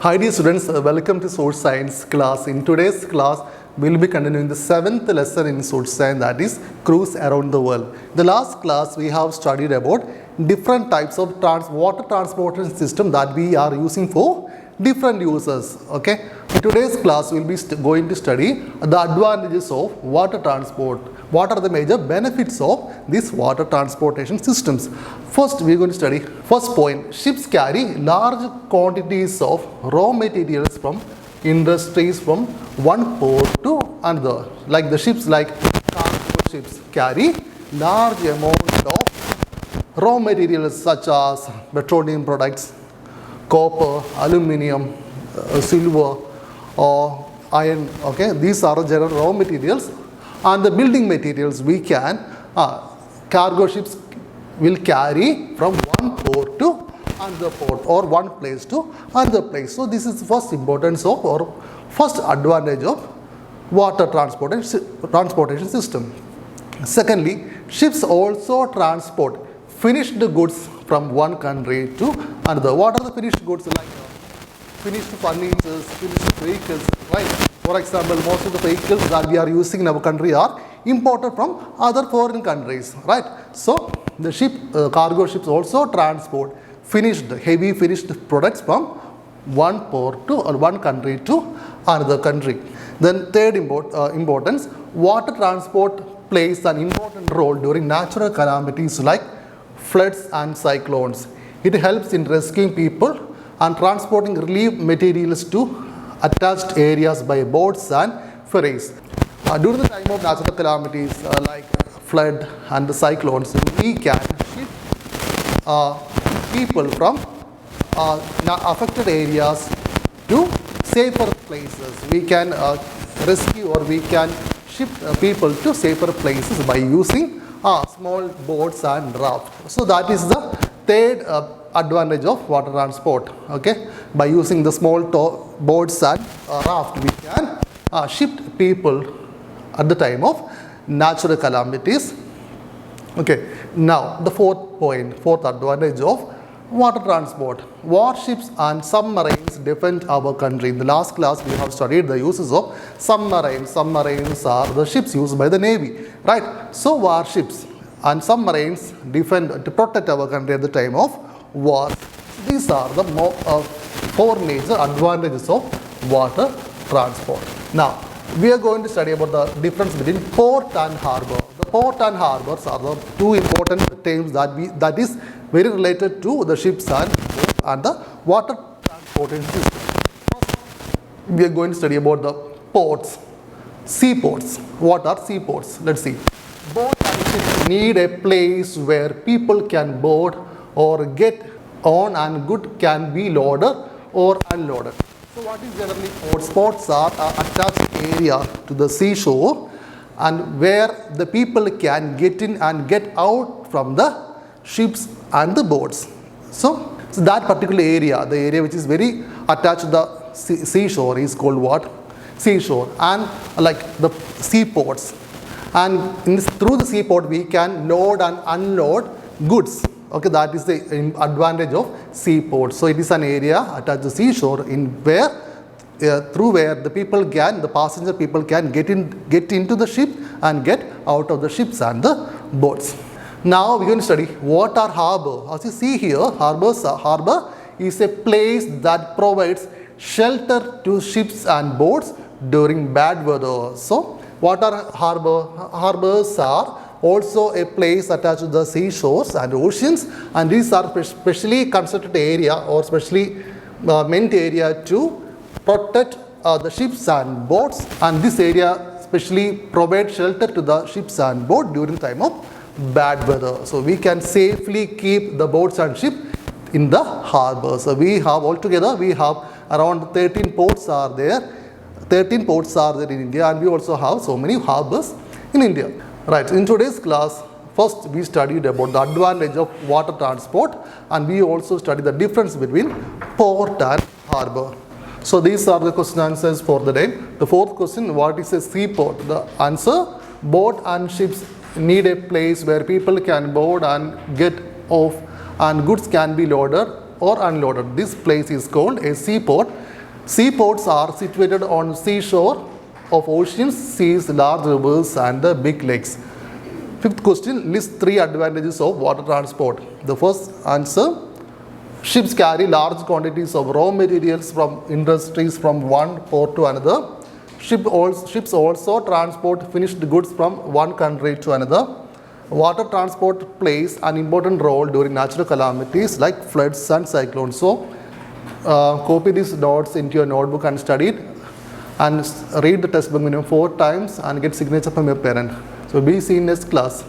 Hi dear students, welcome to Social Science class. In today's class, we will be continuing the 7th lesson in Social Science, that is cruise around the world. The last class we have studied about different types of water transportation system that we are using for different uses. Okay. In today's class, we will be going to study the advantages of water transport. What are the major benefits of these water transportation systems? First, we are going to study first point. Ships carry large quantities of raw materials from industries from one port to another. Like the ships, like cargo ships, carry large amount of raw materials such as petroleum products, copper, aluminium, silver, or iron. Okay, these are the general raw materials. And the building materials we can, cargo ships will carry from one port to another port or one place to another place. So this is the first importance of or first advantage of water transportation system. Secondly, ships also transport finished goods from one country to another. What are the finished goods like? Finished furniture, finished vehicles, right? For example, most of the vehicles that we are using in our country are imported from other foreign countries, right? So the cargo ships also transport heavy finished products from one port to or one country to another country. Then third importance, water transport plays an important role during natural calamities like floods and cyclones. It helps in rescuing people and transporting relief materials to attached areas by boats and ferries. During the time of natural calamities like flood and the cyclones, we can ship people from affected areas to safer places. We can rescue or we can ship people to safer places by using small boats and rafts. So that is the third advantage of water transport. Okay, by using the small boats and raft, we can ship people at the time of natural calamities. Okay, now the fourth advantage of water transport. Warships and submarines defend our country. In the last class, we have studied the uses of submarines. Submarines are the ships used by the Navy, right? So warships and submarines defend to protect our country at the time of war. These are the four major advantages of water transport. Now, we are going to study about the difference between port and harbour. The port and harbours are the two important terms that is very related to the ships and the water transportation system. We are going to study about the ports. Seaports. What are seaports? Let's see. Boats and ships need a place where people can board or get on and goods can be loaded or unloaded. So what is generally ports? Ports are attached area to the seashore and where the people can get in and get out from the ships and the boats. So that particular area, the area which is very attached to the seashore is called what? Seashore. And like the seaports. And through the seaport we can load and unload goods. Okay, that is the advantage of seaport. So it is an area attached to seashore through where the passenger people can get into the ship and get out of the ships and the boats. Now we are going to study what are harbour. As you see here, harbour is a place that provides shelter to ships and boats during bad weather. So what are harbour? Harbours are also a place attached to the seashores and oceans, and these are specially constructed area or specially meant area to protect the ships and boats, and this area specially provides shelter to the ships and boats during time of bad weather. So we can safely keep the boats and ships in the harbour. So we have around 13 ports are there. 13 ports are there in India, and we also have so many harbours in India. Right, in today's class, first we studied about the advantage of water transport, and we also studied the difference between port and harbour. So these are the question answers for the day. The fourth question, what is a seaport? The answer, boat and ships need a place where people can board and get off and goods can be loaded or unloaded. This place is called a seaport. Seaports are situated on seashore of oceans, seas, large rivers and the big lakes. Fifth question, list 3 advantages of water transport. The first answer, ships carry large quantities of raw materials from industries from one port to another. Ships also transport finished goods from one country to another. Water transport plays an important role during natural calamities like floods and cyclones. So, copy these notes into your notebook and study it, and read the textbook minimum 4 times and get signature from your parent. So, be seen in next class.